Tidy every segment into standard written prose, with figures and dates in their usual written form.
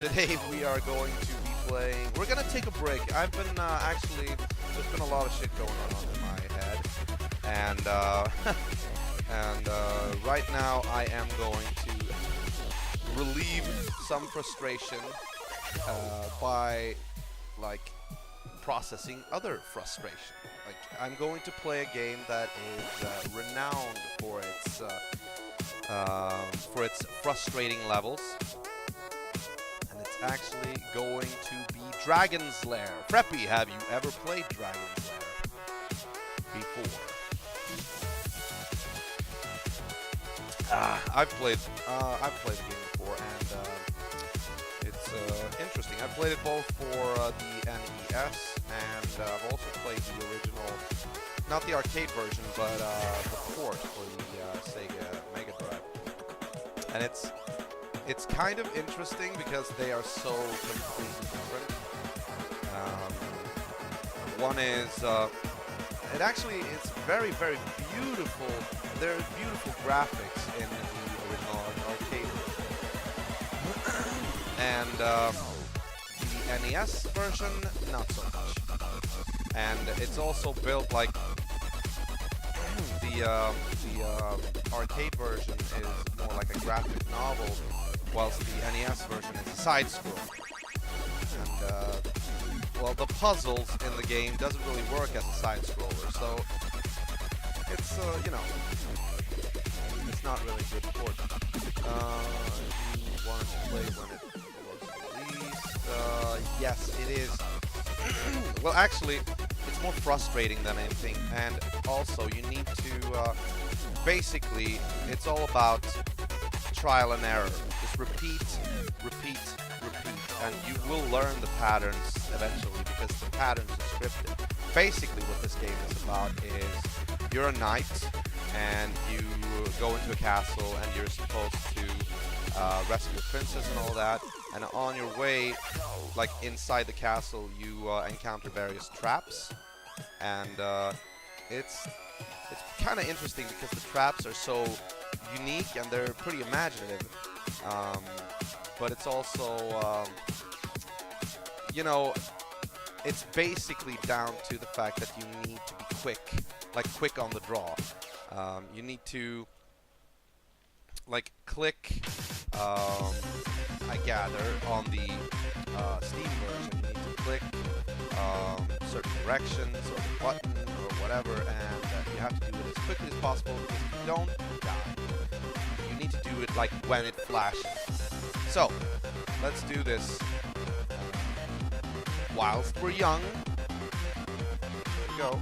Today we are going to be playing. We're gonna take a break. I've been actually, there's been a lot of shit going on in my head, and right now I am going to relieve some frustration by like processing other frustration. Like I'm going to play a game that is renowned for its frustrating levels. Actually going to be Dragon's Lair. Preppy, have you ever played Dragon's Lair before? I've played the game before, and it's interesting. I played it both for the NES, and I've also played the original, not the arcade version, but the port for the Sega Mega Drive, and it's kind of interesting because they are so completely different. One is, it actually is very, very beautiful. There are beautiful graphics in the original arcade version. And the NES version, not so much. And it's also built like the arcade version is more like a graphic novel, whilst the NES version is a side-scroll. And, well, the puzzles in the game doesn't really work as a side-scroller, so it's, you know, it's not really good for it. You want to play when it was released? Yes, it is. Well, actually, it's more frustrating than anything, and also you need to, basically, it's all about trial and error. Just repeat, repeat, repeat, and you will learn the patterns eventually because the patterns are scripted. Basically what this game is about is you're a knight and you go into a castle and you're supposed to rescue a princess and all that, and on your way, like inside the castle, you encounter various traps, and it's kind of interesting because the traps are so unique and they're pretty imaginative, but it's also, you know, it's basically down to the fact that you need to be quick, like quick on the draw. You need to like click, I gather, on the Steam version, you need to click certain directions or the button or whatever, and you have to do it as quickly as possible because if you don't, you die. You need to do it like when it flashes. So, let's do this whilst we're young. Here we go.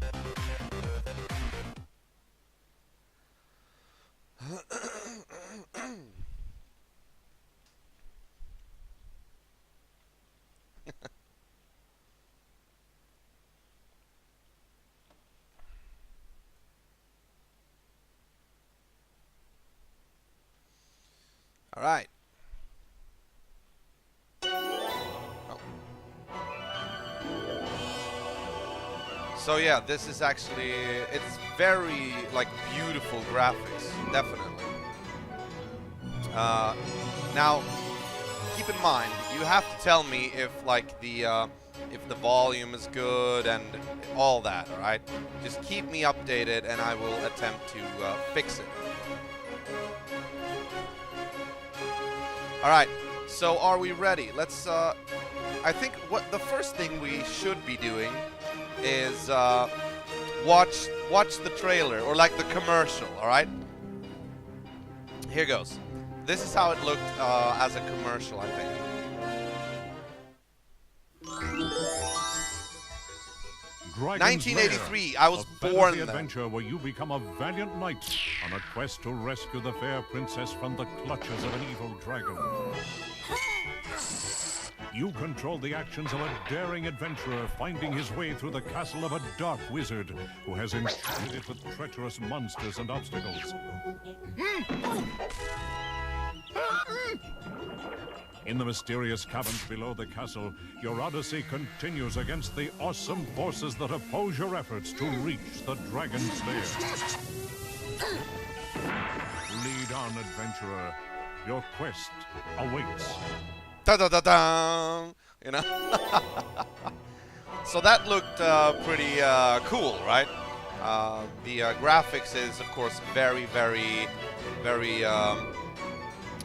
All right. Oh. So yeah, this is actually, it's very like beautiful graphics, definitely. Now, keep in mind, you have to tell me if like if the volume is good and all that. All right, just keep me updated, and I will attempt to fix it. All right, so are we ready? Let's, I think what the first thing we should be doing is watch the trailer, or like the commercial, all right? Here goes. This is how it looked as a commercial, I think. Dragon's 1983, Lair, I was a born fantasy then. adventure where you become a valiant knight on a quest to rescue the fair princess from the clutches of an evil dragon. You control the actions of a daring adventurer finding his way through the castle of a dark wizard who has enshrouded it with treacherous monsters and obstacles. In the mysterious caverns below the castle, your odyssey continues against the awesome forces that oppose your efforts to reach the Dragon's Lair. Lead on, adventurer. Your quest awaits. Da da da da. You know. So that looked pretty cool, right? The graphics is, of course, very, very, very,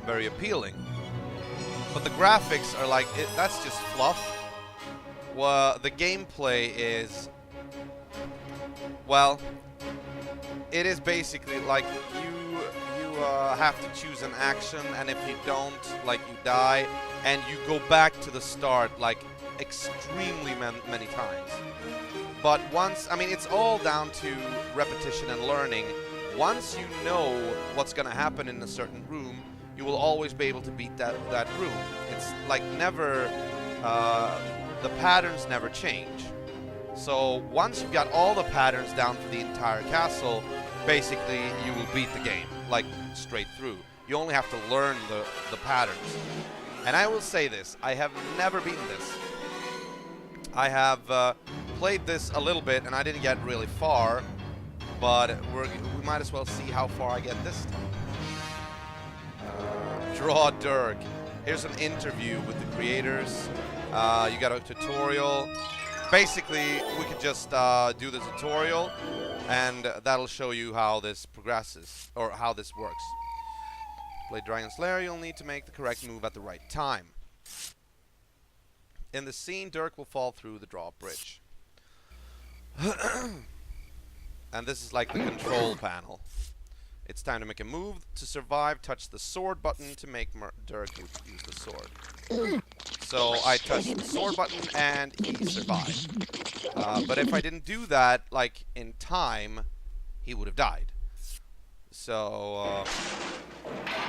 very appealing. But the graphics are like that's just fluff. Well, the gameplay is, well, it is basically like you have to choose an action, and if you don't, like, you die, and you go back to the start like extremely many times. But once, I mean, it's all down to repetition and learning. Once you know what's gonna happen in a certain room, you will always be able to beat that room. It's like never, the patterns never change. So once you've got all the patterns down for the entire castle, basically you will beat the game, like straight through. You only have to learn the patterns. And I will say this, I have never beaten this. I have played this a little bit and I didn't get really far, but we might as well see how far I get this time. Draw Dirk. Here's an interview with the creators. You got a tutorial. Basically, we could just do the tutorial, and that'll show you how this progresses, or how this works. To play Dragon's Lair, you'll need to make the correct move at the right time. In the scene, Dirk will fall through the drawbridge. And this is like the control panel. It's time to make a move. To survive, touch the sword button to make Dirk use the sword. So I touched the sword button and he survived. But if I didn't do that, like, in time, he would have died. So,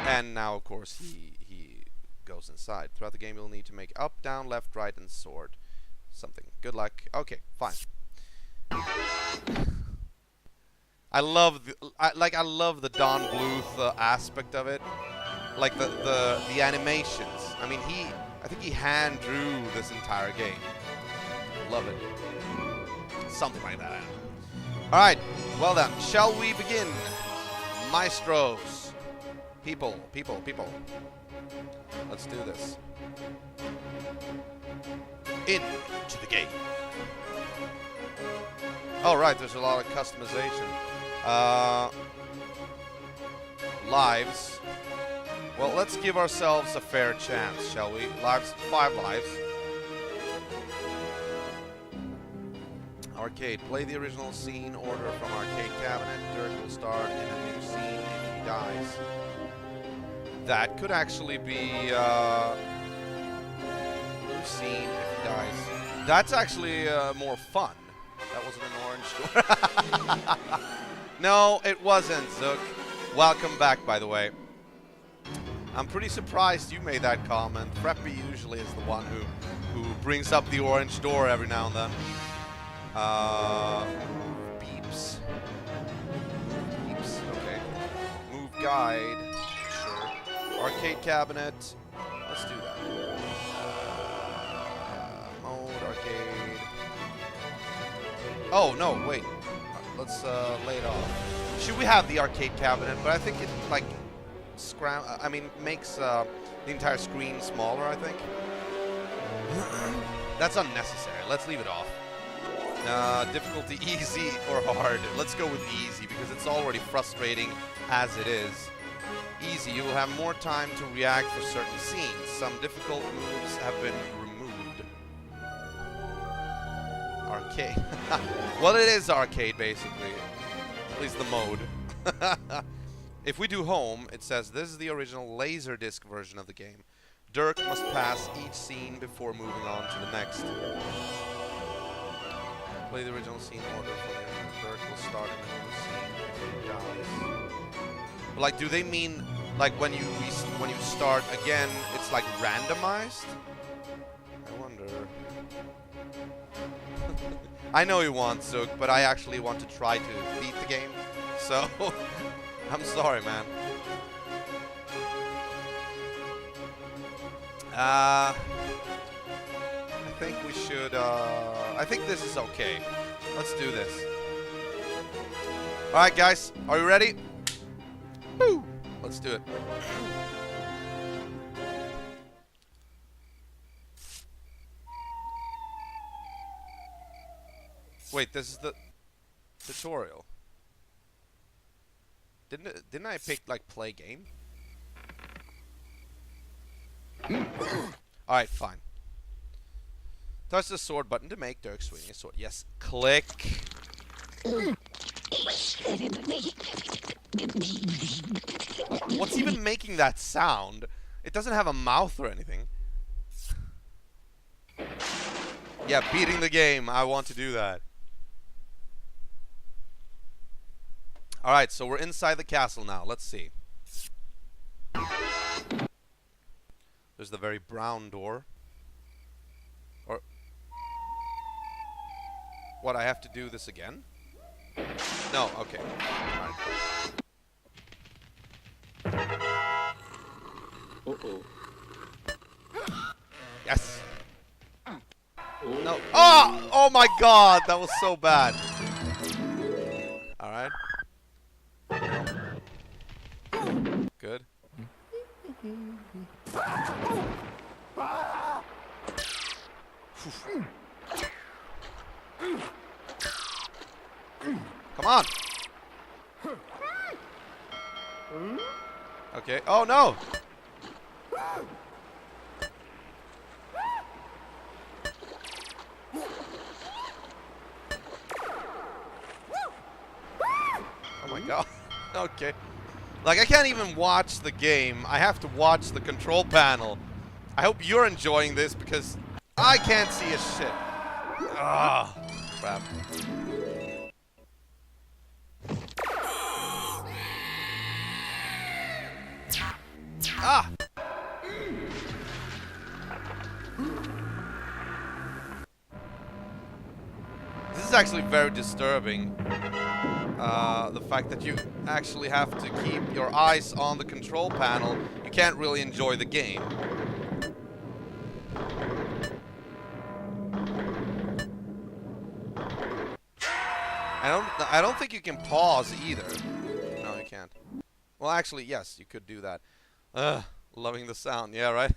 and now, of course, he goes inside. Throughout the game, you'll need to make up, down, left, right, and sword. Something. Good luck. Okay, fine. I love the Don Bluth aspect of it, like the animations. I mean, I think he hand drew this entire game. Love it. Something like that. All right, well then, shall we begin, maestros? People. Let's do this. Into the game. Oh right, there's a lot of customization. Lives. Well, let's give ourselves a fair chance, shall we? Lives, 5 lives. Arcade. Play the original scene order from arcade cabinet. Dirk will start in a new scene if he dies. That could actually be new scene if he dies. That's actually more fun. That wasn't an orange door. No, it wasn't, Zook. Welcome back, by the way. I'm pretty surprised you made that comment. Preppy usually is the one who brings up the orange door every now and then. Beeps. Beeps, okay. Move guide. Sure. Arcade cabinet. Let's do that. Mode, arcade. Oh, no, wait. Let's lay it off. Should we have the arcade cabinet? But I think it, like, makes the entire screen smaller, I think. That's unnecessary. Let's leave it off. Difficulty easy or hard. Let's go with easy because it's already frustrating as it is. Easy, you will have more time to react for certain scenes. Some difficult moves have been removed. Arcade. Well, it is arcade, basically. At least the mode. If we do home, it says this is the original Laserdisc version of the game. Dirk must pass each scene before moving on to the next. Play the original scene order for the Dirk will start in a new scene if he dies. But, like, do they mean like when you start again, it's like randomized? I wonder. I know you want Zook, but I actually want to try to beat the game. So, I'm sorry, man. I think we should, I think this is okay. Let's do this. Alright, guys. Are you ready? Woo! Let's do it. Wait, this is the tutorial. Didn't I pick like play game? Alright, fine. Touch the sword button to make Dirk swing his sword. Yes. Click. What's even making that sound? It doesn't have a mouth or anything. Yeah, beating the game. I want to do that. Alright, so we're inside the castle now. Let's see. There's the very brown door. Or... What, I have to do this again? No, okay. Alright. Uh-oh. Yes! No. Oh! Oh my god! That was so bad. Alright. Good. Come on! Okay. Oh no! Oh my god. Okay. Like, I can't even watch the game. I have to watch the control panel. I hope you're enjoying this because I can't see a shit. Ah, crap. Ah! This is actually very disturbing. The fact that you actually have to keep your eyes on the control panel. You can't really enjoy the game. I don't think you can pause either. No, you can't. Well, actually, yes, you could do that. Loving the sound. Yeah, right?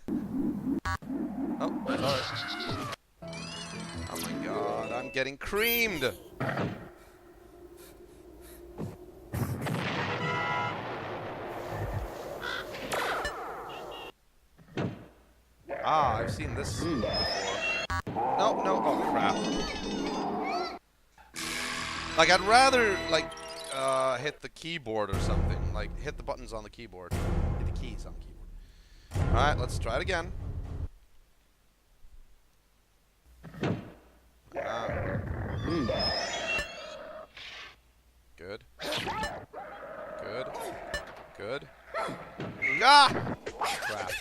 Oh, sorry. Oh my god, I'm getting creamed! Ah, I've seen this before. No, no, oh crap. Like, I'd rather, like, hit the keyboard or something. Like, hit the buttons on the keyboard. Hit the keys on the keyboard. Alright, let's try it again. Good. Good. Good. Ah! Crap.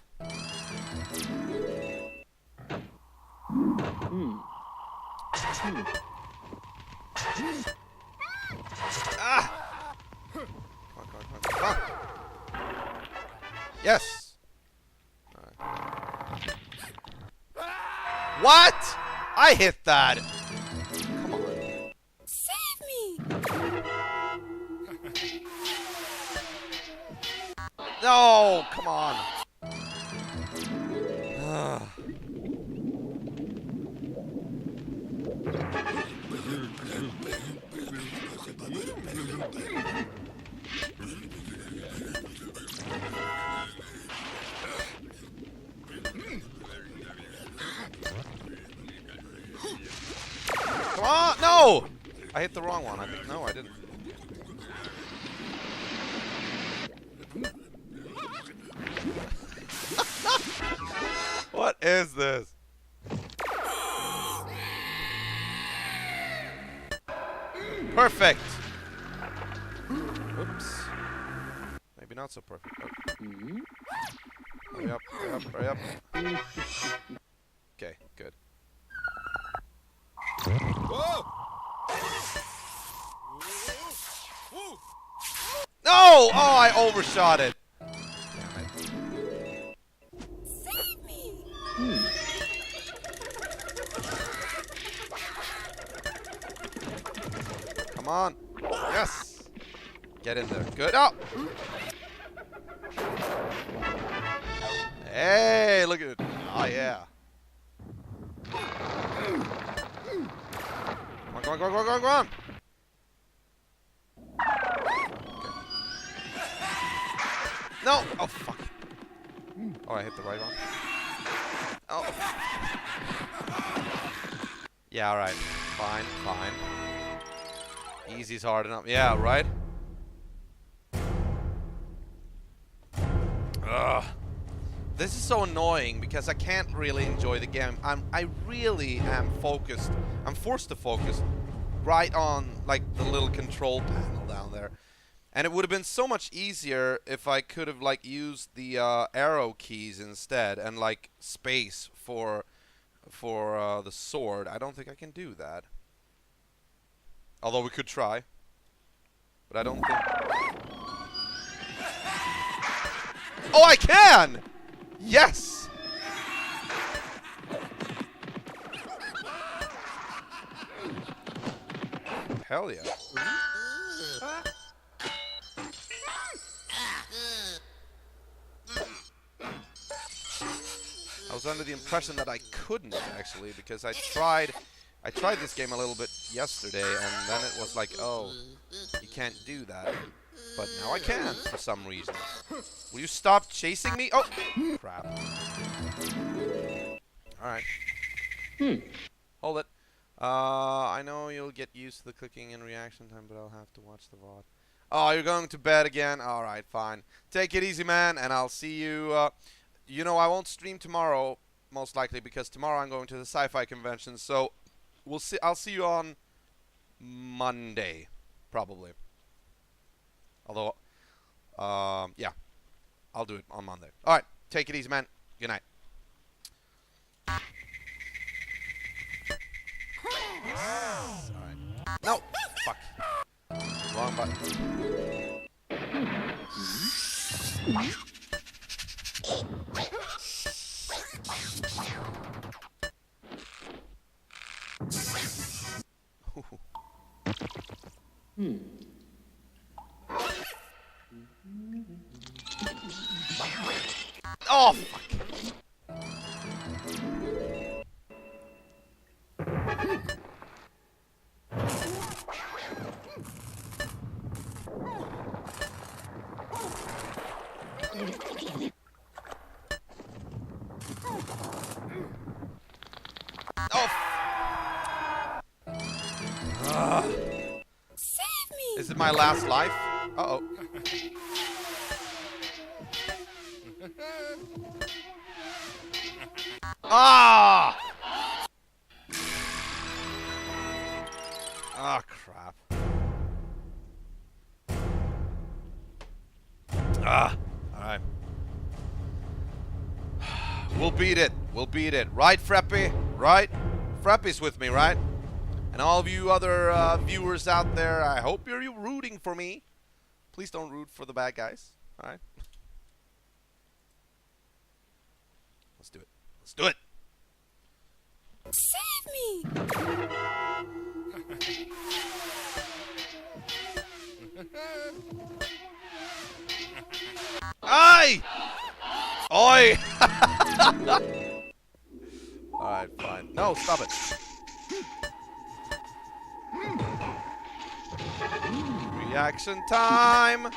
Ah! Come on, come on, come on, come on. Yes! Right. What? I hit that! Come on. Save me! No! Come on. Come on! No! I hit the wrong one. I think. No, I didn't. What is this? Perfect. Oops. Maybe not so perfect. Oh. Hurry up, hurry up, hurry up. Okay, good. No! Oh, I overshot it. Damn it. Save me! Come on. Yes. Get in there. Good. Oh! Hey, look at it. Oh, yeah. Come on, Come on, come on, come on, come on, come on! No! Oh, fuck. Oh, I hit the right one. Oh. Yeah, alright. Fine, fine. Easy's hard enough. Yeah, right? Ugh. This is so annoying because I can't really enjoy the game. I really am focused. I'm forced to focus right on, like, the little control panel down there. And it would have been so much easier if I could have, like, used the arrow keys instead and, like, space for the sword. I don't think I can do that. Although we could try. But I don't think... Oh, I can! Yes! Hell yeah. I was under the impression that I couldn't, actually, because I tried this game a little bit yesterday, and then it was like, oh, you can't do that. But now I can, for some reason. Will you stop chasing me? Oh! Crap. Alright. Hold it. I know you'll get used to the clicking and reaction time, but I'll have to watch the VOD. Oh, you're going to bed again? Alright, fine. Take it easy, man, and I'll see you, you know, I won't stream tomorrow, most likely, because tomorrow I'm going to the sci-fi convention, so we'll see. I'll see you on Monday, probably. Although, yeah, I'll do it on Monday. All right, take it easy, man. Good night. Yes. All right. No, fuck. Wrong button. Oh, fuck. Oh. Save me! Is it my last life? Uh-oh. Ah! Ah, crap. Ah, alright. We'll beat it. We'll beat it. Right, Freppy? Right? Freppy's with me, right? And all of you other viewers out there, I hope you're rooting for me. Please don't root for the bad guys. Alright? Let's do it. Let's do it! Save me! Aye! Oi! Alright, fine. No, stop it. Reaction time!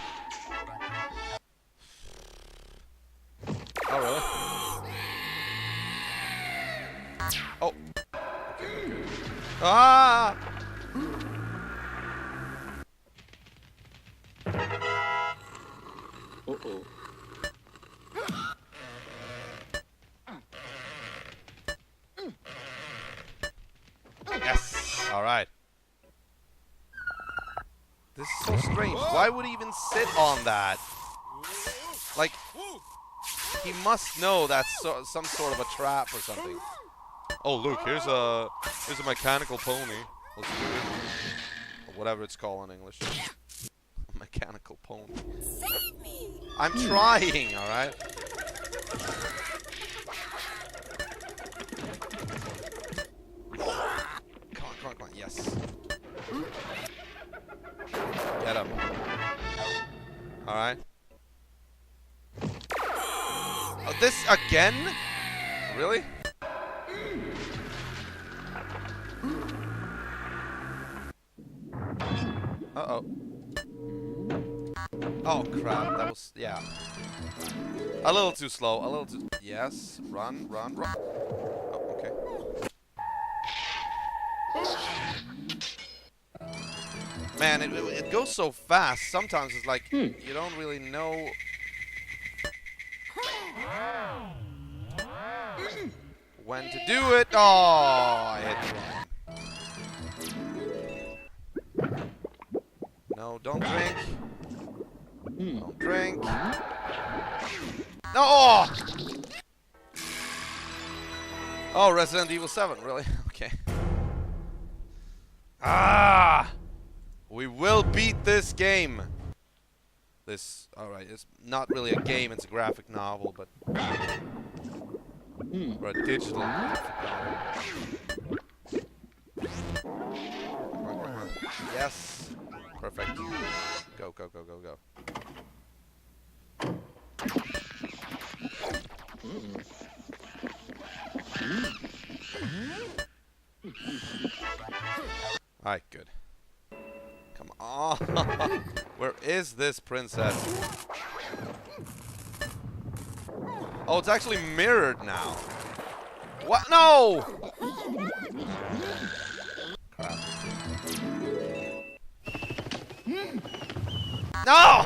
Oh, really? Oh. Okay, okay. Ah! Uh-oh. Yes! Alright. This is so strange. Why would he even sit on that? Like, he must know that's some sort of a trap or something. Oh, look, here's a mechanical pony. Let's do it. Or whatever it's called in English. A mechanical pony. Save me! I'm trying, alright? Come on, yes. Get him. Alright. Oh, this again? Really? Uh-oh. Oh, crap. That was... Yeah. A little too slow. A little too... Yes. Run, run, run. Oh, okay. Man, it goes so fast. Sometimes it's like you don't really know when to do it. Oh, I hit one. No, don't drink. Don't drink. No! Oh! Oh, Resident Evil 7, really? Okay. Ah! We will beat this game. Alright, it's not really a game, it's a graphic novel, but... Or a digital graphic novel. Yes! Perfect. Go, go, go, go, go. Alright, good. Come on! Where is this princess? Oh, it's actually mirrored now. What? No! Crap. No!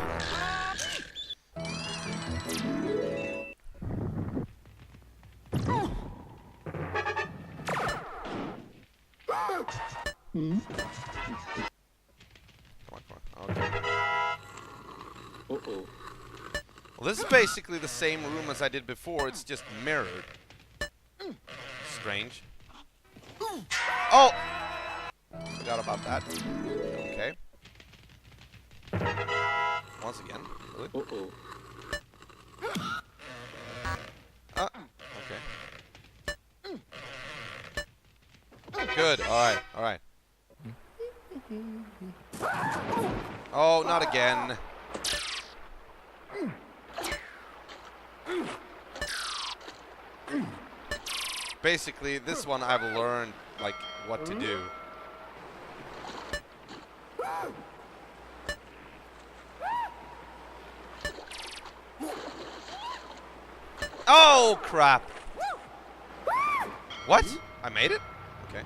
Okay. Uh-oh. Well, this is basically the same room as I did before, it's just mirrored. Strange. Oh! Forgot about that. Okay. Once again. Really? Uh-oh. Okay. Good, alright, alright. Oh, not again. Basically, this one I've learned, like, what to do. Oh, crap. What? I made it? Okay.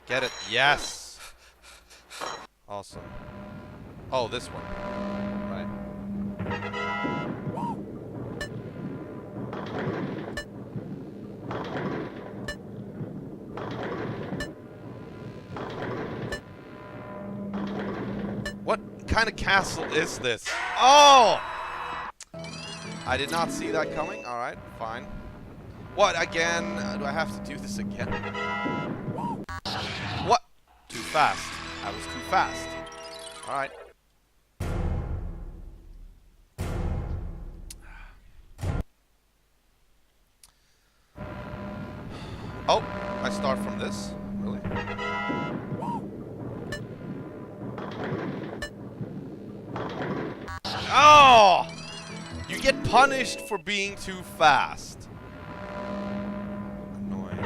Get it? Yes! Awesome. Oh, this one. Right. What kind of castle is this? Oh! I did not see that coming. Alright, fine. What, again? Do I have to do this again? What? Too fast. I was too fast. Alright. Oh, I start from this? Really? Oh! You get punished for being too fast. Annoying.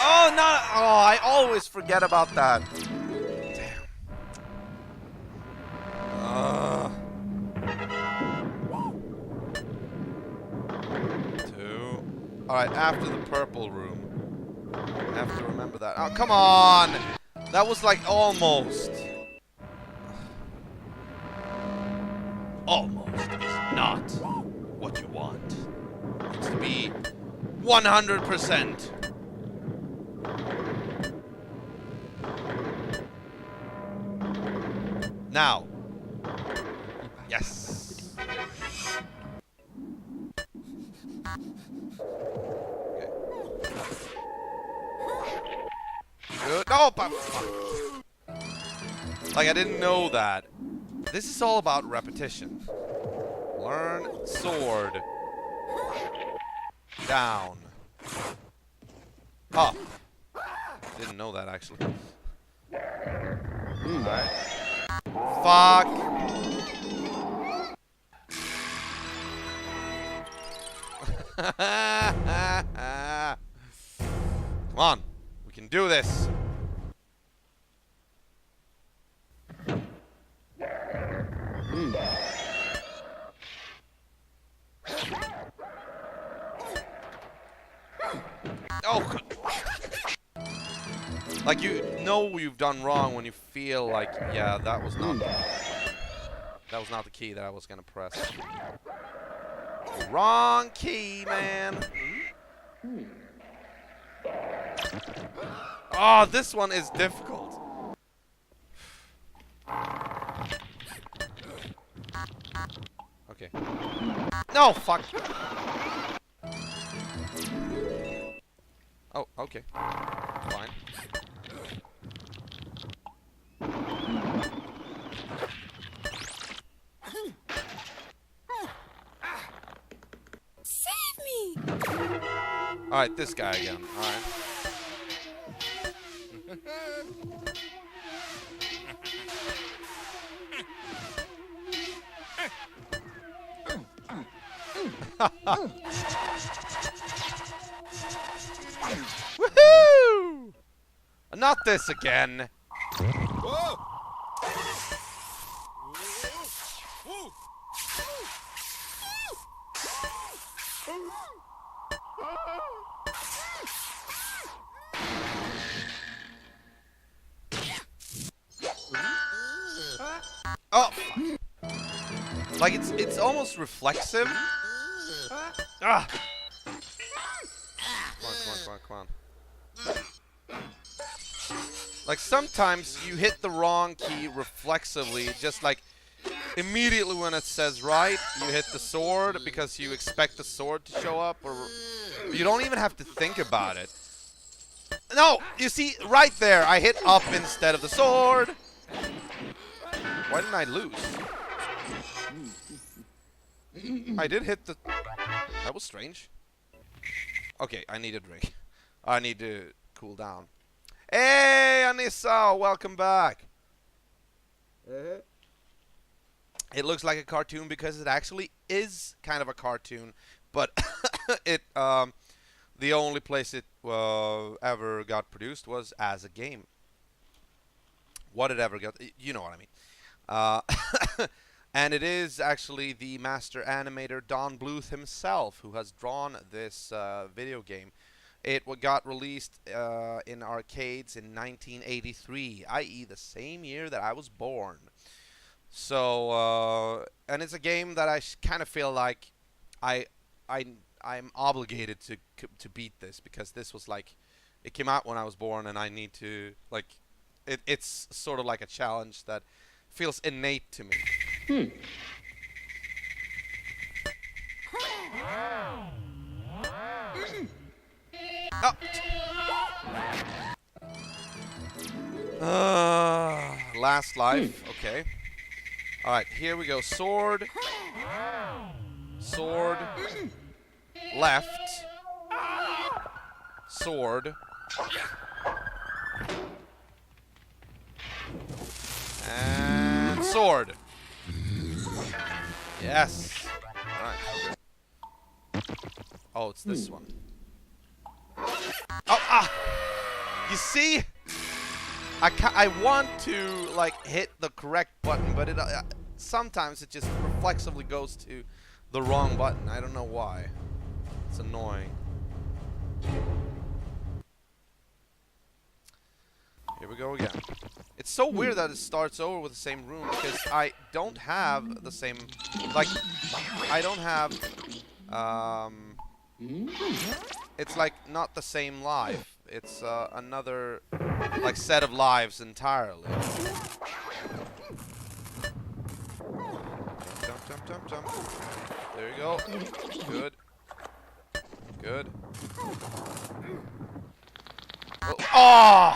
Oh, no! Oh, I always forget about that. Damn. Two. Alright, after the purple room. I have to remember that. Oh, come on! That was like almost. Almost is not what you want. It needs to be 100%. Now. Yes. Okay. Good. Oh, but like I didn't know that. This is all about repetition. Learn sword. Down. Oh. Didn't know that actually. Alright. Fuck. Come on. We can do this. Oh. Like you know you've done wrong when you feel like, yeah, that was not the key that I was gonna press. Wrong key, man. Oh, this one is difficult. Okay. No, fuck. Oh, okay. Fine. Save me! Alright, this guy again. Alright. Woohoo! Not this again. Whoa! Oh! Like it's almost reflexive. Ah! Come on. Like sometimes you hit the wrong key reflexively, just like immediately when it says right, you hit the sword because you expect the sword to show up, or you don't even have to think about it. No, you see, right there, I hit up instead of the sword. Why didn't I lose? I did hit the... That was strange. Okay, I need a drink. I need to cool down. Hey, Anissa, welcome back. It looks like a cartoon because it actually is kind of a cartoon, but it the only place it ever got produced was as a game. What it ever got, you know what I mean. And it is actually the master animator Don Bluth himself who has drawn this video game. It got released in arcades in 1983, i.e. the same year that I was born. So, and it's a game that I kind of feel like I'm obligated to beat this, because this was like, it came out when I was born, and I need to, like, it's sort of like a challenge that feels innate to me. Oh. Last life. Okay. Alright, here we go. Sword. Sword. Left. Sword. And sword. Yes. Alright. Oh, it's this one. Oh, ah! You see? I want to, like, hit the correct button, but it sometimes it just reflexively goes to the wrong button. I don't know why. It's annoying. Here we go again. It's so weird that it starts over with the same room, because I don't have the same, like, I don't have, it's like not the same life. It's another, like, set of lives entirely. Jump. There you go. Good. Good. Oh!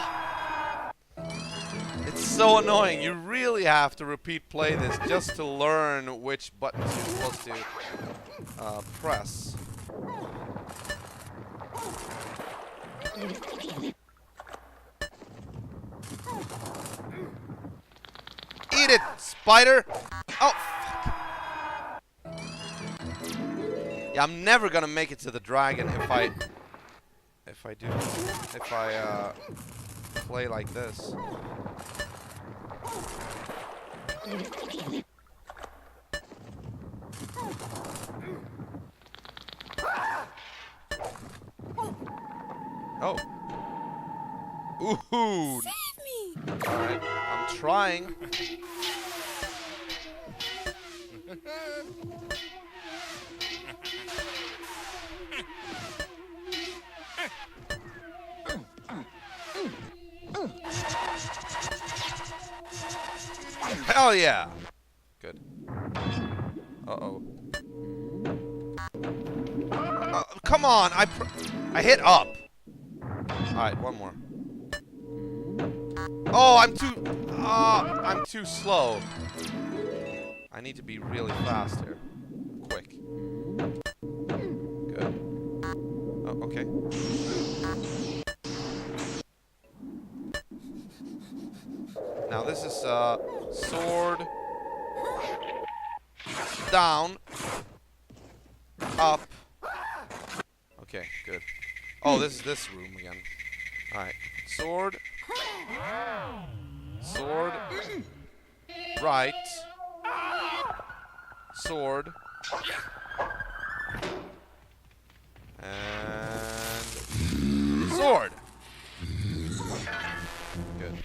It's so annoying. You really have to repeat play this just to learn which buttons you're supposed to press. Eat it, spider! Oh, fuck. Yeah, I'm never gonna make it to the dragon if I play like this. Oh. Ooh. Save me! Alright, I'm trying. Hell yeah! Good. Uh-oh. Come on! I hit up! Alright, one more. Oh, I'm too slow. I need to be really fast here. Quick. Good. Oh, okay. Now this is sword down, up. Okay, good. Oh, this is this room again. All right, sword, sword, right, sword, and sword. Good.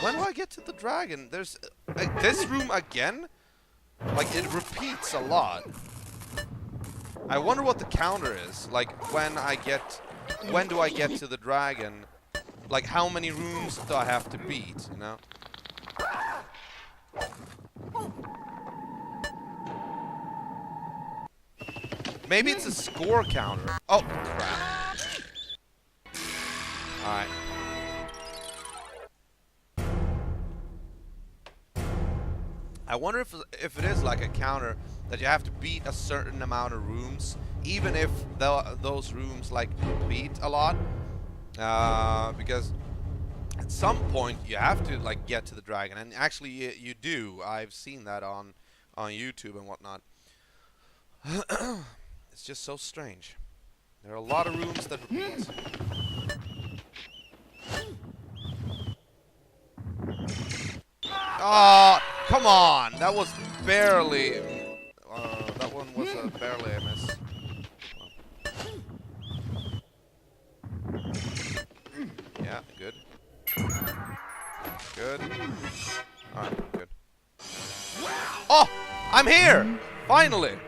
When do I get to the dragon? There's this room again? Like, it repeats a lot. I wonder what the counter is. Like, when do I get to the dragon? Like, how many rooms do I have to beat, you know? Maybe it's a score counter. Oh, crap. Alright. I wonder if it is like a counter that you have to beat a certain amount of rooms, even if those rooms like beat a lot, because at some point you have to like get to the dragon, and actually you do. I've seen that on YouTube and whatnot. It's just so strange. There are a lot of rooms that repeat. Oh, come on! That was barely. That one was barely a miss. Yeah, good. Good. Alright, good. Oh! I'm here! Finally!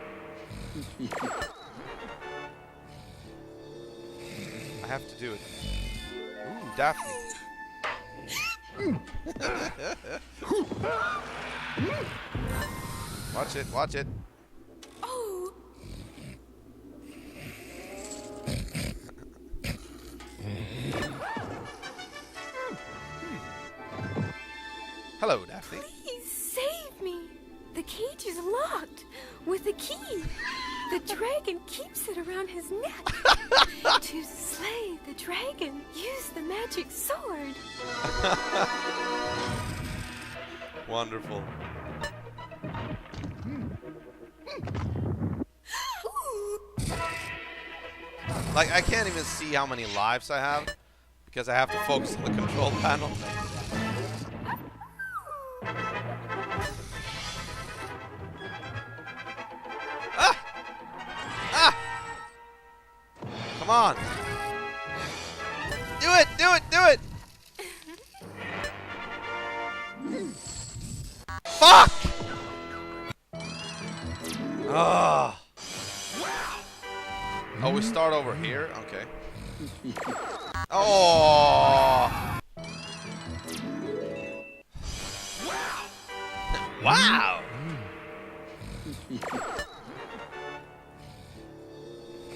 I have to do it. Ooh, Daphne. Watch it, watch it. Oh! Hello, Daphne. Please save me! The cage is locked with a key. The dragon keeps it around his neck. To slay the dragon, use the magic sword. Wonderful. Like, I can't even see how many lives I have because I have to focus on the control panel. Ah! Ah! Come on. Do it! Do it! Do it! Fuck! Ah. Oh, we start over here? Okay. Oh! Wow!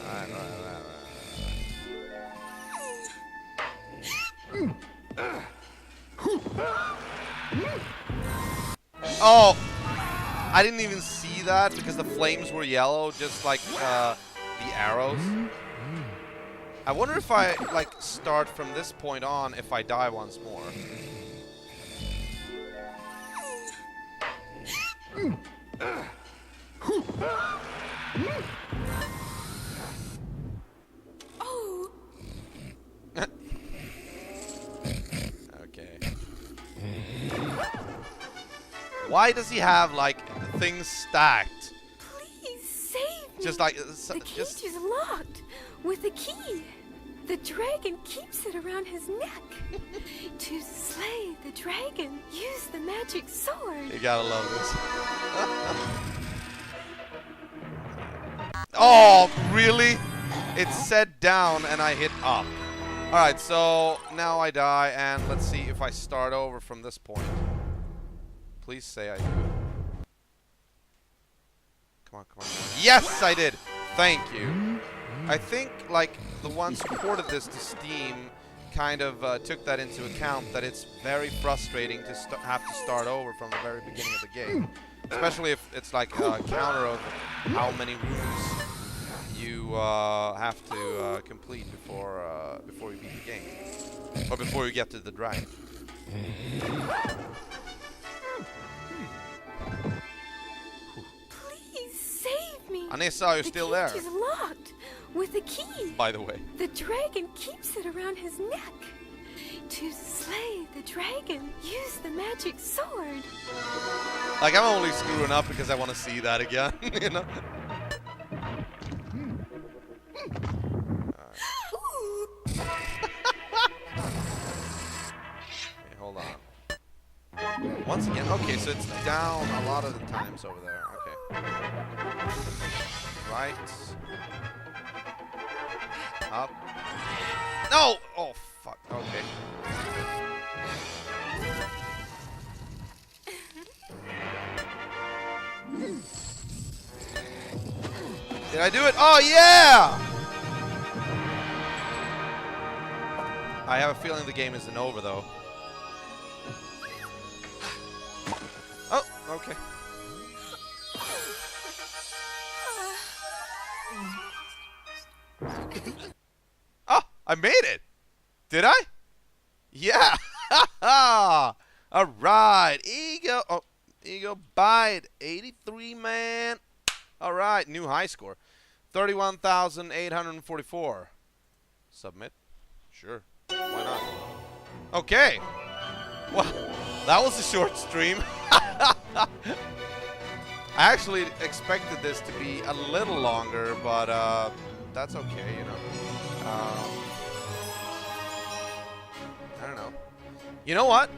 Alright. Oh! I didn't even see that because the flames were yellow, just like the arrows. I wonder if I, like, start from this point on if I die once more. Oh, Okay. Why does he have, like, things stacked? please save me. Just like... The cage is locked with a key. The dragon keeps it around his neck. To slay the dragon, use the magic sword. You gotta love this. Oh, really? It said down and I hit up. Alright, so now I die, and let's see if I start over from this point. Please say I do. Come on, come on. Yes, I did! Thank you. I think, like, the ones who ported this to Steam kind of took that into account, that it's very frustrating to have to start over from the very beginning of the game. Especially if it's like a counter of how many rooms you have to complete before you beat the game. Or before you get to the dragon. Please save me. Anissa, are you still there? The cage is locked with a key. By the way. The dragon keeps it around his neck. To slay the dragon, use the magic sword. Like, I'm only screwing up because I want to see that again, you know? Okay, hold on. Once again, okay, so it's down a lot of the times over there. Okay. Right. Up. No! Oh, fuck. Okay. Did I do it? Oh, yeah! I have a feeling the game isn't over, though. Oh, okay. Oh, I made it! Did I? Yeah! All right, Ego. Oh, Ego bite 83, man. All right, new high score, 31,844. Submit. Sure. Why not? Okay. Well, that was a short stream. I actually expected this to be a little longer, but that's okay, you know. I don't know. You know what?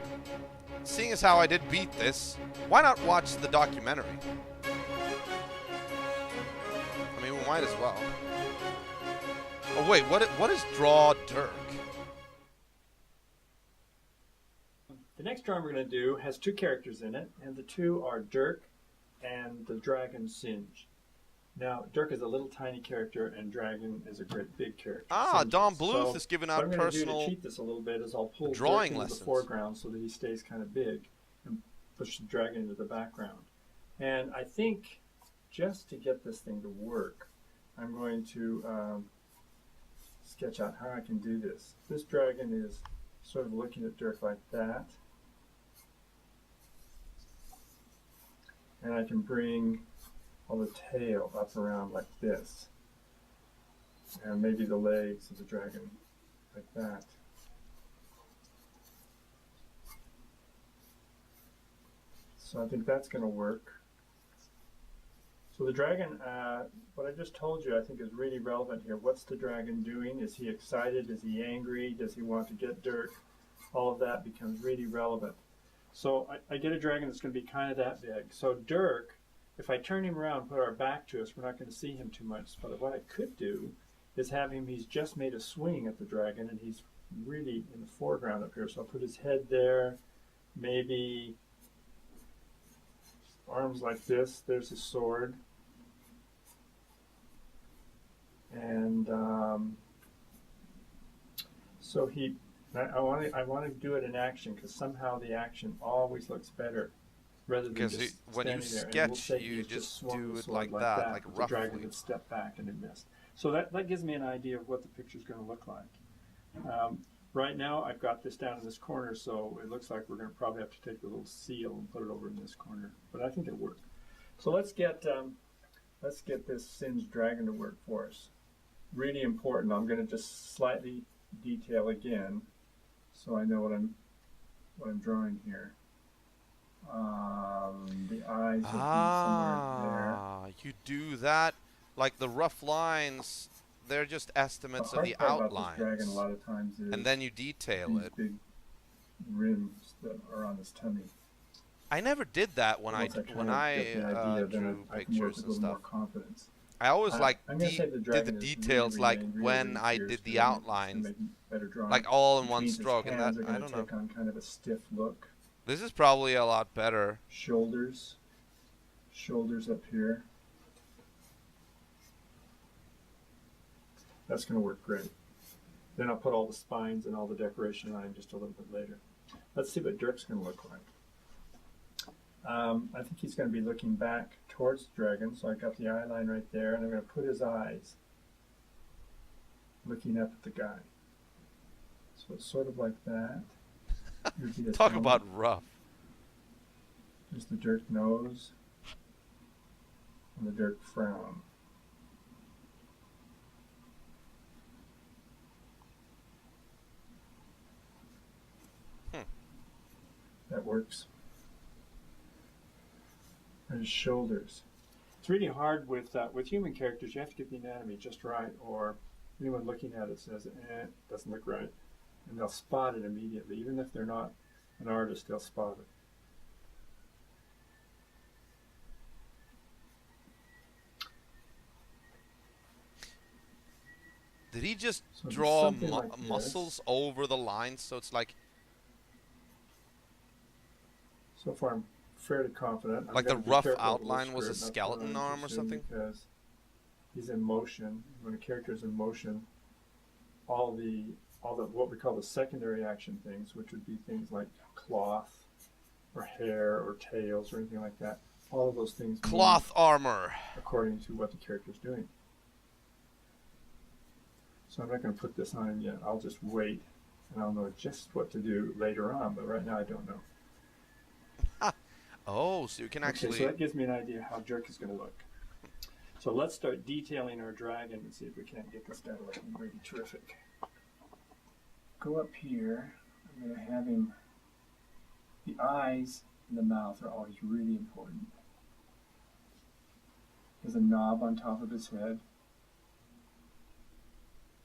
Seeing as how I did beat this, why not watch the documentary? I mean, we might as well. Oh wait, what is Draw Dirk? The next drawing we're going to do has two characters in it, and the two are Dirk and the dragon Singe. Now, Dirk is a little tiny character, and Dragon is a great big character. Ah, Singe. Don Bluth So is giving what out I'm gonna do personal to cheat this a little bit is I'll pull drawing Dirk into lessons. the foreground so that he stays kind of big, and push the dragon into the background. And I think just to get this thing to work, I'm going to sketch out how I can do this. This dragon is sort of looking at Dirk like that. And I can bring all the tail up around like this. And maybe the legs of the dragon like that. So I think that's going to work. So the dragon, what I just told you, I think is really relevant here. What's the dragon doing? Is he excited? Is he angry? Does he want to get Dirk? All of that becomes really relevant. So I get a dragon that's going to be kind of that big. So Dirk, if I turn him around and put our back to us, we're not going to see him too much. But what I could do is have him, he's just made a swing at the dragon, and he's really in the foreground up here. So I'll put his head there, maybe arms like this. There's his sword. And so he I want to do it in action because somehow the action always looks better rather than Because just when you standing there. And we'll sketch, say you he just swung do the it sword like that, like but the dragon roughly. had stepped back and it missed. So that gives me an idea of what the picture's going to look like. Right now, I've got this down in this corner, so it looks like we're going to probably have to take the little seal and put it over in this corner. But I think it'll work. So let's get this singed dragon to work for us. Really important. I'm going to just slightly detail again, so I know what I'm drawing here. The eyes will be somewhere there. You do that, like the rough lines. They're just estimates of the hard part outlines, about this dragon a lot of times is and then you detail these it. big rims that are on his tummy. I never did that when Once I get the idea, then drew I can work pictures with and a little more stuff. confidence. I always like I'm gonna say the did the dragon is details really, like really angry when over I his did ears the to make outlines, better drawing. like all in Which one means his stroke, and that hands are I gonna don't know. take on kind of a stiff look. This is probably a lot better. Shoulders up here. That's going to work great. Then I'll put all the spines and all the decoration on just a little bit later. Let's see what Dirk's going to look like. I think he's going to be looking back towards the dragon, so I got the eye line right there, and I'm going to put his eyes looking up at the guy. So it's sort of like that. Talk about rough. There's the Dirk nose and the Dirk frown. That works. And his shoulders. It's really hard with human characters. You have to get the anatomy just right, or anyone looking at it says, doesn't look right. And they'll spot it immediately. Even if they're not an artist, they'll spot it. Did he just So draw something like this. muscles over the lines, so it's like So far, I'm fairly confident. Like I'm the gonna be rough careful with outline was a skirt, not skeleton going arm too or soon something? Because he's in motion. When a character's in motion, all the what we call the secondary action things, which would be things like cloth or hair or tails or anything like that, all of those things cloth move armor. according to what the character's doing. So I'm not going to put this on him yet. I'll just wait, and I'll know just what to do later on. But right now, I don't know. Oh, so you can actually. Okay, so that gives me an idea how Jerk is going to look. So let's start detailing our dragon and see if we can't get this guy looking really terrific. Go up here. I'm going to have him. The eyes and the mouth are always really important. There's a knob on top of his head.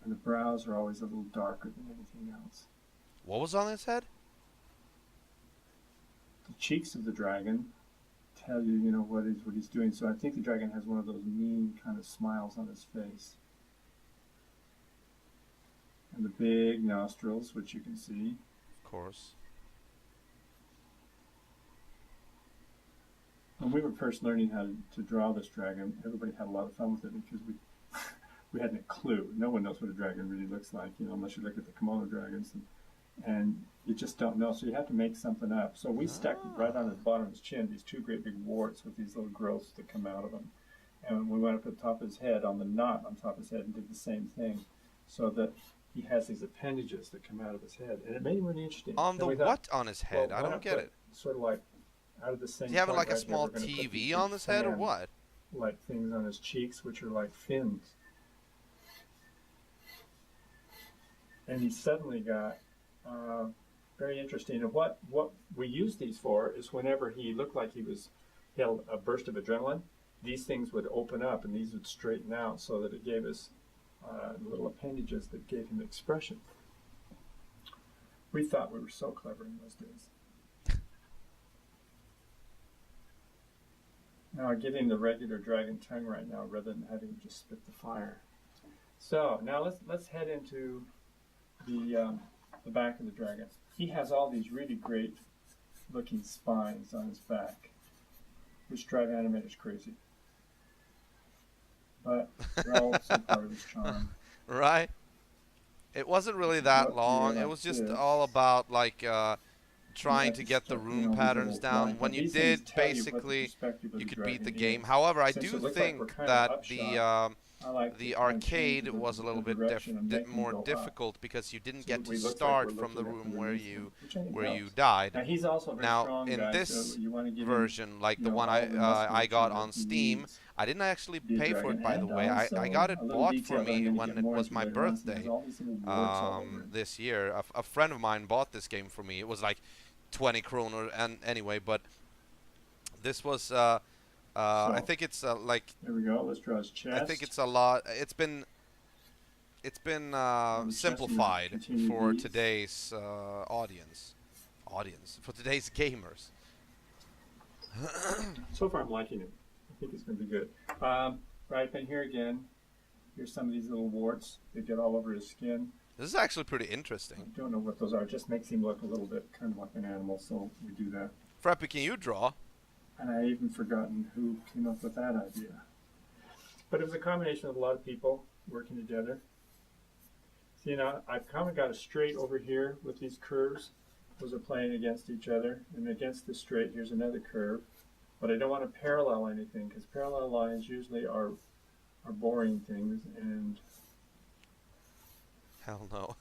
And the brows are always a little darker than anything else. What was on his head? The cheeks of the dragon tell you, what he's doing. So I think the dragon has one of those mean kind of smiles on his face. And the big nostrils, which you can see. Of course. When we were first learning how to draw this dragon, everybody had a lot of fun with it because we hadn't a clue. No one knows what a dragon really looks like, unless you look at the kimono dragons. And you just don't know, so you have to make something up. So we stuck right on the bottom of his chin these two great big warts with these little growths that come out of them. And we went up at the top of his head, on the knot on top of his head, and did the same thing, so that he has these appendages that come out of his head. And it made him really interesting. On the what on his head? I don't get it. Sort of like out of the same. Does he have point like a right there, small we're gonna put TV these on his head or fans, what? like things on his cheeks, which are like fins. And he suddenly got very interesting. And what we use these for is whenever he looked like he had a burst of adrenaline, these things would open up and these would straighten out so that it gave us little appendages that gave him expression. We thought we were so clever in those days. Now I'm giving the regular dragon tongue right now rather than having him just spit the fire. So now let's head into the back of the dragon. He has all these really great looking spines on his back, which drive animators crazy. But they're all some part of his charm. Right. It wasn't really that long. It like was just this. all about like trying I to just get the stuck, room these patterns little down. lines. When Now, you these things did, tell you what the basically, perspective of you the could beat the dragon game. is. However, I Since do it looks like we're think kind of that upshot, I like to the kind of change arcade was a little the bit direction and make them more go up. difficult because you didn't So get to it looks like we're start from the looking at the room where release you one, which I think where you helps. died. Now he's also a very Now, strong in guy, this so you want to give him, version, like the one all the I got musculature on that he Steam, needs. I didn't actually Be a pay for dragon, it, by the and way. I also got it a little bought for detail that I'm me going to when get it more was into my later on. So there's birthday all these little warts all over him. this year. A friend of mine bought this game for me. It was like 20 kroner, and anyway, but this was I So think it's like there we go. Let's draw his chest. I think it's a lot. It's been The chest simplified continue for these. today's for today's gamers. So far, I'm liking it. I think it's going to be good. Right in here again. Here's some of these little warts. They get all over his skin. This is actually pretty I interesting. don't know what those are. It just makes him look a little bit kind of like an animal, so we do that. Frappy, can you draw? And I even forgotten who came up with that idea. But it was a combination of a lot of people working together. See, now I've kind of got a straight over here with these curves. Those are playing against each other. And against the straight, here's another curve. But I don't want to parallel anything, because parallel lines usually are boring things. And Hell no.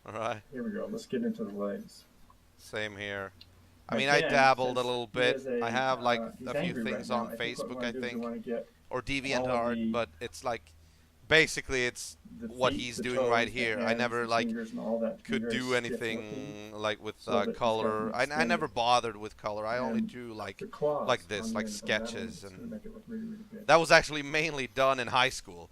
All right. here we go. Let's get into the legs. Same here. I mean, I Again, dabbled a since little he bit. is a, I have like he's a few angry right things now. on I think what we Facebook, wanna I do is we think, want to get or all of DeviantArt, the- but it's like basically it's the what feet, he's the doing toes, right the here. I hands, never the like fingers, and all that to be could very do stiff anything looking. like with so that he's got color. them I never extended. bothered with color. I only And do like the claws like this, on the like end of them, that one sketches, is gonna and make it look really, really good. that was actually mainly done in high school.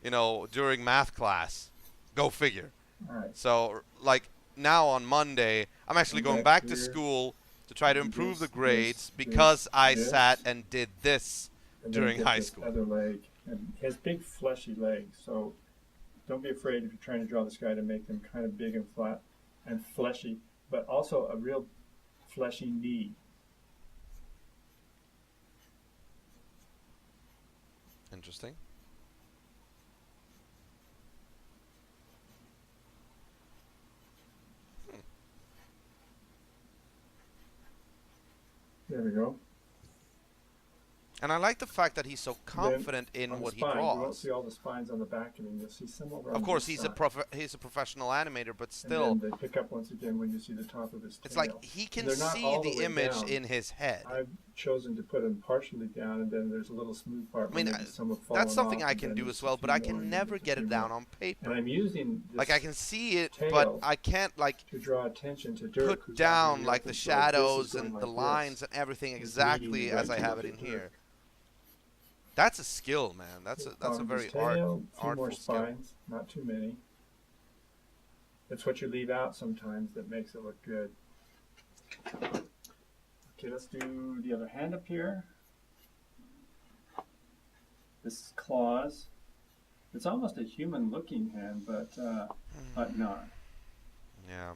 You know, during math class. Go figure. All right. So like now on Monday, I'm actually Come going back back to here. school to try to Do improve the this, grades this, because I this. sat and did this And then during get high this school. other leg, and he has big fleshy legs, so don't be afraid if you're trying to draw this guy to make them kind of big and flat and fleshy, but also a real fleshy knee. Interesting. There we go. And I like the fact that he's so confident On in the what he spine, you won't draws. see all the spines on the back of him. You'll see some over on Of course, this he's a side. he's a professional animator, but still, And then they pick up once again when you see the top of his tail. it's like he can They're not see all the way image down. in his head. I've chosen to put them partially down, and then there's a little smooth part. I mean, where maybe some have fallen that's something off, I and can then do there's as a well, few but I more, can and never there's a get few it down more. on paper. And I'm using this Like I can see it, tail but I can't like to draw attention to Dirk, put who's down actually like up, the and so this is shadows going and like the this. lines and everything It's exactly leading as right I to have look it in at Dirk. here. That's a skill, man. That's a On very his tail, a few more artful skill. spines, not too many. It's what you leave out sometimes that makes it look good. Okay, let's do the other hand up here. This is claws. It's almost a human-looking hand, but not. Yeah.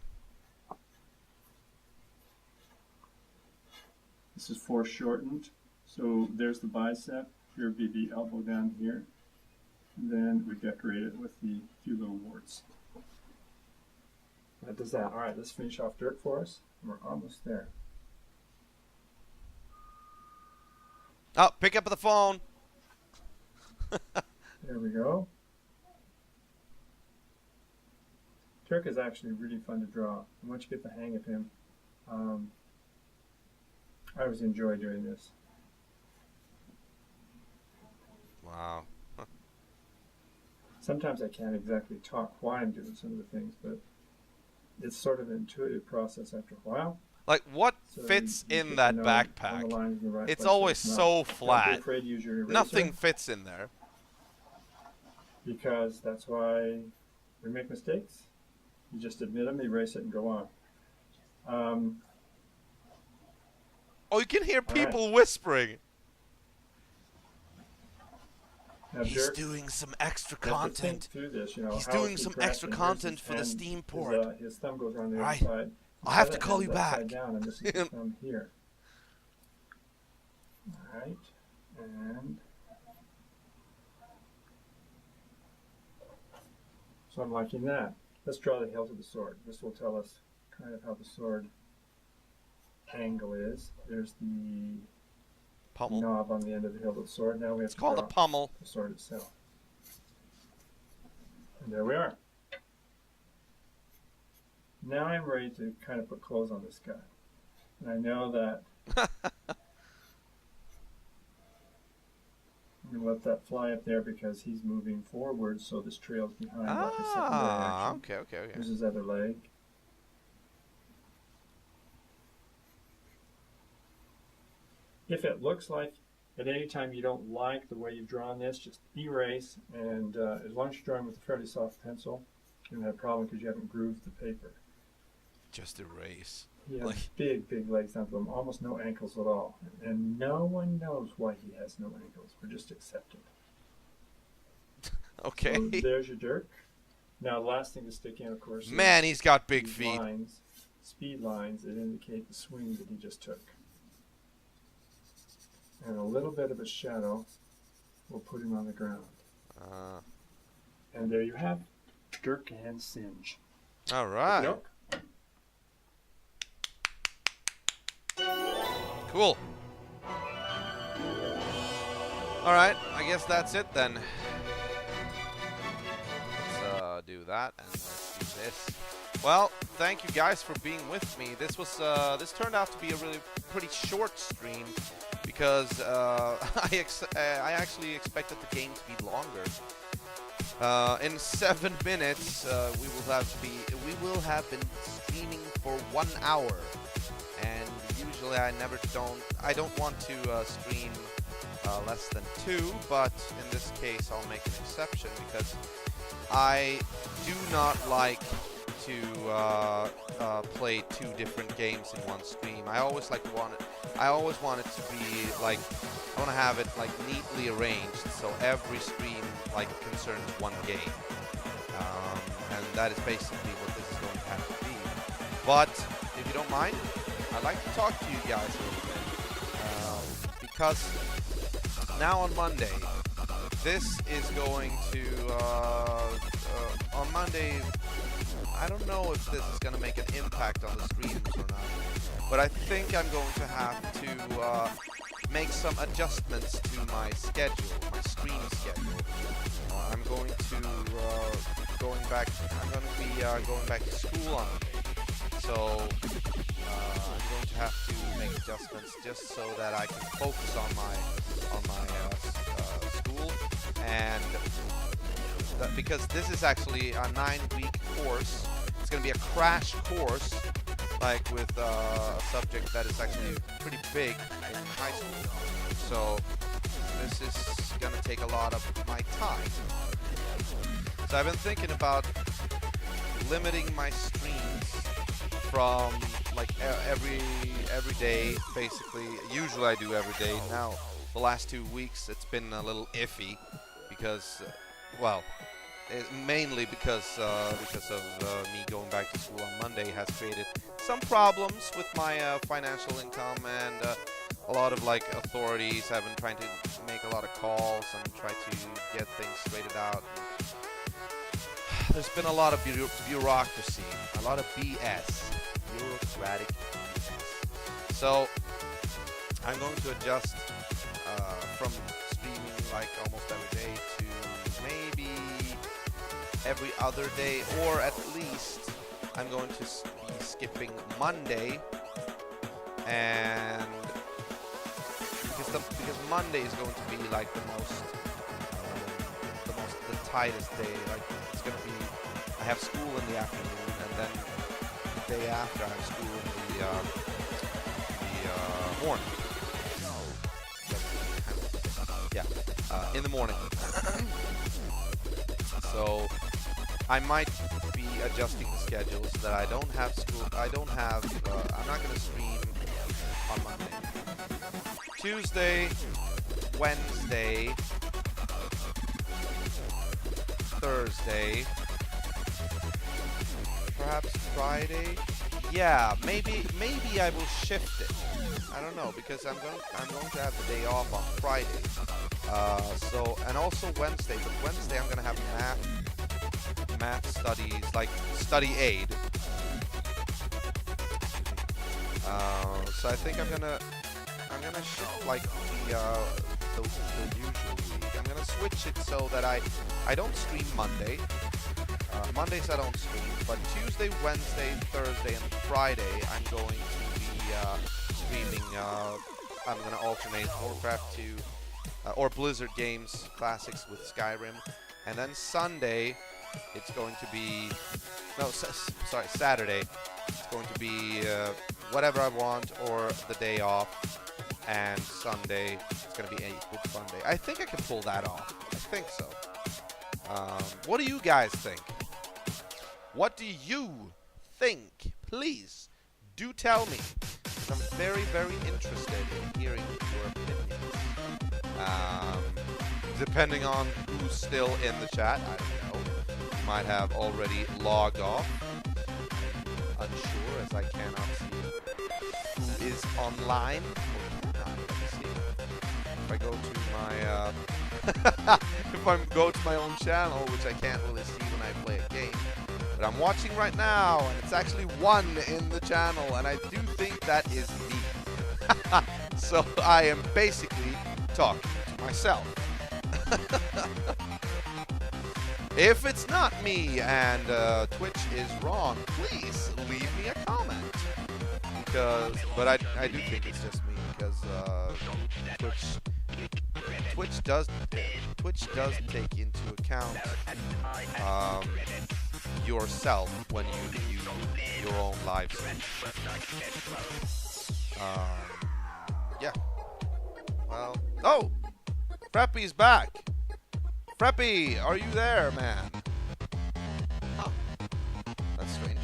This is foreshortened. So there's the bicep. Here would be the elbow down here. And then we decorate it with the few little warts. That does that. All right, let's finish off Dirk for us. We're almost there. Oh, pick up the phone. There we go. Dirk is actually really fun to draw. And once you get the hang of him, I always enjoy doing this. Wow. Sometimes I can't exactly talk why I'm doing some of the things, but it's sort of an intuitive process after a while. Like what So fits you in get that to know all the backpack? lines in the right It's place. always It's not- so Don't be flat. afraid to use your eraser, Nothing fits in there. because that's why we make mistakes. You just admit them, erase it, and go on. Oh, you can hear right. people whispering. Now, He's Dirk, doing some extra you have to think content. through this, you know, He's how doing is he some grasping? extra Here's content his for the hand, Steam his, port. His thumb goes around the Right. other side. I'll have His to other call you hand's upside back. Down, and this is his thumb here. All right, and So I'm liking that. Let's draw the hilt of the sword. This will tell us kind of how the sword angle is. There's the Pummel. knob on the end of the hilt of the sword. Now we have It's to called a draw pummel. the sword itself. And there we are. Now I'm ready to kind of put clothes on this guy. And I know that I'm going to let that fly up there because he's moving forward, so this trail's behind like a secondary action. Okay. Here's his other leg. If it looks like at any time you don't like the way you've drawn this, just erase, and as long as you're drawing with a fairly soft pencil, you don't have a problem because you haven't grooved the paper. Just erase. He has big legs down to him, almost no ankles at all. And no one knows why he has no ankles. We're just accepting. Okay. So there's your jerk. Now, the last thing to stick in, of course, Man, is he's got big these feet. lines, speed lines that indicate the swing that he just took. And a little bit of a shadow will put him on the ground. And there you have Dirk and Singe. All right. Yep. Cool. All right, I guess that's it then. Let's do that, and let's do this. Well, thank you guys for being with me. This was this turned out to be a really pretty short stream because I actually expected the game to be longer. In 7 minutes, we will have been streaming for 1 hour, and usually I don't want to stream less than 2, but in this case I'll make an exception because I do not like to play 2 different games in one stream. I always want it to be like, I want to have it like neatly arranged so every stream like concerns one game, and that is basically what this is going to have to be. But if you don't mind, I'd like to talk to you guys a little bit, because now on Monday, this is going to on Monday. I don't know if this is going to make an impact on the streams or not, but I think I'm going to have to make some adjustments to my schedule, my stream schedule. I'm going to be going back to school on Monday, so I'm going to have to make adjustments just so that I can focus on my school, and because this is actually a 9-week course. It's going to be a crash course, like with a subject that is actually pretty big in high school. So this is going to take a lot of my time. So I've been thinking about limiting my streams from like every day, basically. Usually I do every day. Now the last 2 weeks it's been a little iffy because, well, mainly because of me going back to school on Monday has created some problems with my financial income, and a lot of like authorities have been trying to make a lot of calls and try to get things straightened out. There's been a lot of bureaucracy, a lot of BS, bureaucratic BS. So I'm going to adjust from streaming like almost every day to maybe every other day, or at least I'm going to be skipping Monday, and because Monday is going to be like the tightest day. Like it's going to be, I have school in the afternoon, and then the day after I have school in the morning. In the morning. So I might be adjusting the schedule so that I don't have school. I'm not going to stream on Monday. Tuesday, Wednesday, Thursday, perhaps Friday. Yeah, maybe I will shift it. I don't know, because I'm going to have the day off on Friday. So, and also Wednesday, but Wednesday I'm going to have math math studies, like study aid. So I think I'm gonna show like the usual week. I'm gonna switch it so that I don't stream Monday. Mondays I don't stream, but Tuesday, Wednesday, Thursday, and Friday I'm going to be streaming. I'm gonna alternate Warcraft 2 or Blizzard games classics with Skyrim, and then Sunday it's going to be Saturday. It's going to be whatever I want or the day off, and Sunday it's going to be a good fun day. I think I can pull that off. I think so. What do you guys think? What do you think? Please do tell me. I'm very, very interested in hearing your opinions. Depending on who's still in the chat, I don't know. You might have already logged off. Unsure, as I cannot see who is online. Let me see. If I go to my if I go to my own channel, which I can't really see when I play a game, but I'm watching right now, and it's actually one in the channel, and I do think that is me. So I am basically talking to myself. If it's not me and Twitch is wrong, please leave me a comment. But I do think it's just me because Twitch does take into account yourself when you view your own live stream. Yeah. Well, oh, Freppy's back. Freppy, are you there, man? Huh. That's strange.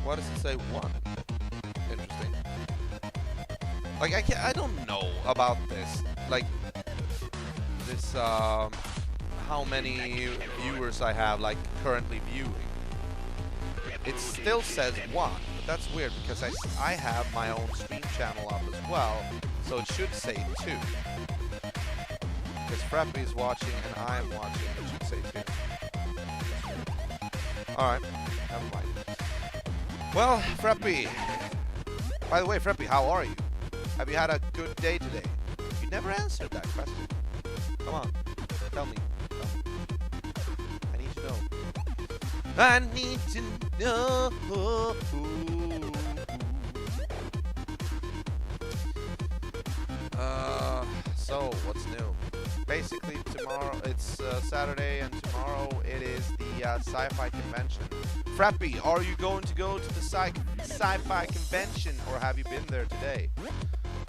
Why does it say 1? Interesting. Like, I don't know about this. Like, this, how many viewers I have, like, currently viewing. It still says 1, but that's weird because I have my own stream channel up as well, so it should say 2. Because Freppy is watching and I am watching, it should say 2. Alright, never mind. Well, Freppy. By the way, Freppy, how are you? Have you had a good day today? You never answered that question. Come on, tell me. I need to know. I need to know. So, what's new? Basically, tomorrow, it's Saturday, and tomorrow it is the sci-fi convention. Freppy, are you going to go to the sci-fi convention, or have you been there today?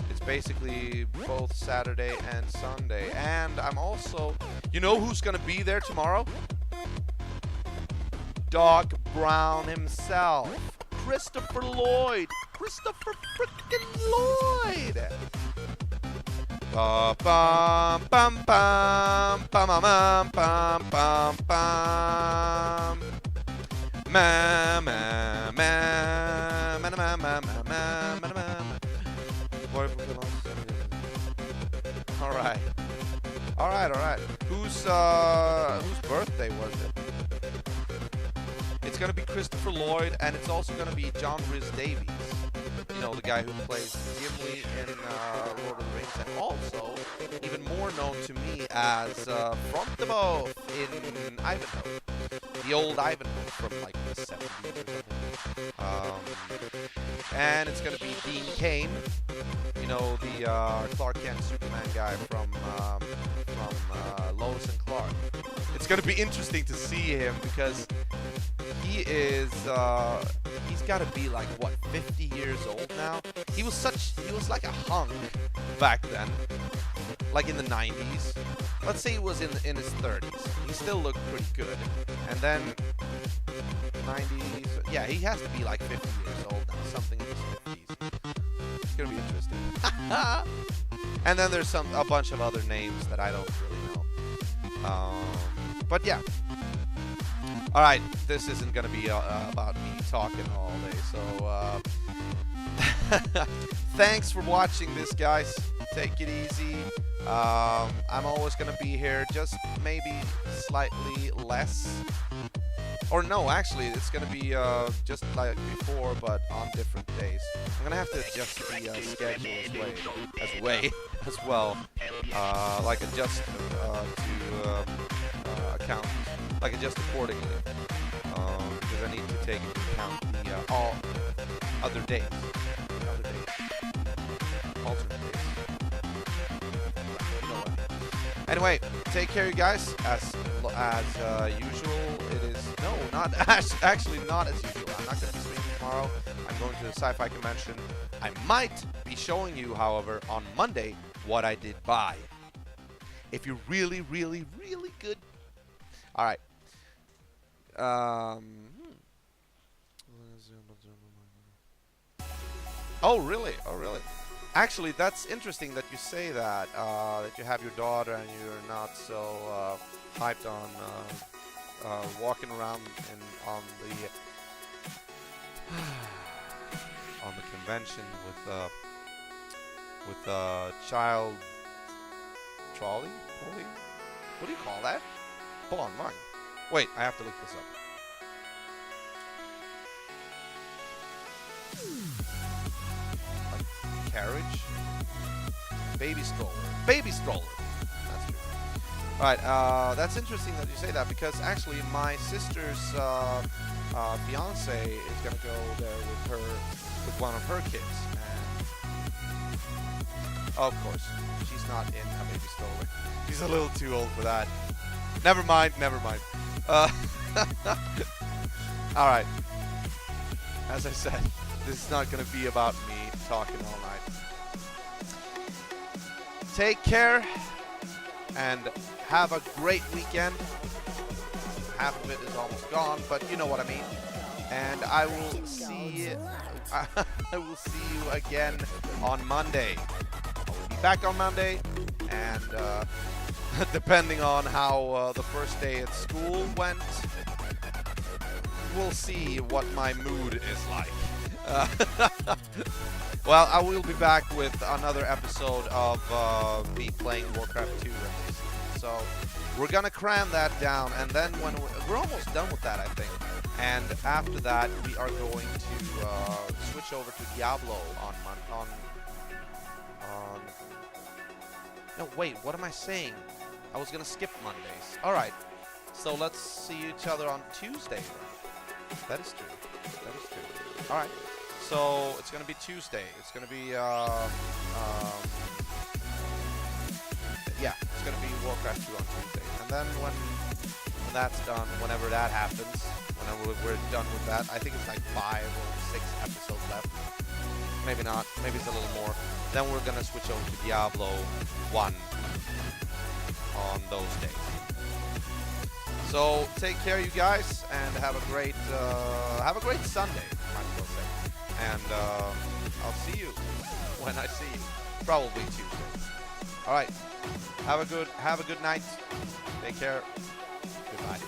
It's basically both Saturday and Sunday. And I'm also... You know who's going to be there tomorrow? Doc Brown himself. Christopher Lloyd. Christopher frickin' Lloyd. Ba bum bum bum bum bum bum bum bum. Ma ma ma ma ma ma ma ma ma. All right. Whose birthday was it? It's gonna be Christopher Lloyd, and it's also gonna be John Rhys Davies. You know, the guy who plays Gimli in Lord of the Rings, and also even more known to me as Frontebo in Ivanhoe, the old Ivanhoe from like the 70s or something. And it's gonna be Dean Cain, you know, the Clark Kent Superman guy from Lois and Clark. It's gonna be interesting to see him because he is he's got to be like what, 50 years old now. He was like a hunk back then, like in the 90s. Let's say he was in his 30s. He still looked pretty good. And then 90s, yeah, he has to be like 50 years old now, something in his 50s. It's gonna be interesting. And then there's a bunch of other names that I don't really know. But yeah. All right, this isn't going to be about me talking all day, so thanks for watching this, guys. take it easy. I'm always gonna be here, just maybe slightly less. Or no, actually, it's gonna be just like before, but on different days. I'm gonna have to adjust the schedule as well. Like adjust to account, like adjust accordingly. Because I need to take into account the all other days, alternate days. You know what? Anyway, take care, you guys. As usual, it is not actually not as usual. I'm not going to be streaming tomorrow. I'm going to the sci-fi convention. I might be showing you, however, on Monday what I did buy. If you're really, really, really good. All right. Oh really? Oh really? Actually, that's interesting that you say that. That you have your daughter and you're not so hyped on walking around on the convention with child trolley. What do you call that? Hold on, Mark. Wait, I have to look this up. Carriage, baby stroller. That's true. All right, that's interesting that you say that, because actually my sister's fiance is gonna go there with one of her kids, and of course she's not in a baby stroller. She's a little too old for that. Never mind. All right. As I said, this is not gonna be about me talking all night. Take care and have a great weekend. Half of it is almost gone, but you know what I mean. And I will see you again on Monday. I will be back on Monday, and depending on how the first day at school went, we'll see what my mood is like. Well, I will be back with another episode of me playing Warcraft 2 at least. So we're gonna cram that down, and then when we're almost done with that, I think. And after that, we are going to switch over to Diablo on. No, wait. What am I saying? I was gonna skip Mondays. All right. So let's see each other on Tuesday. That is true. All right. So it's gonna be Tuesday. It's gonna be it's gonna be Warcraft 2 on Tuesday. And then when that's done, whenever that happens, whenever we're done with that, I think it's like 5 or 6 episodes left. Maybe not. Maybe it's a little more. Then we're gonna switch over to Diablo 1 on those days. So take care, you guys, and have a great Sunday, might as well say. And I'll see you when I see you, probably Tuesday. All right, have a good night. Take care. Goodbye.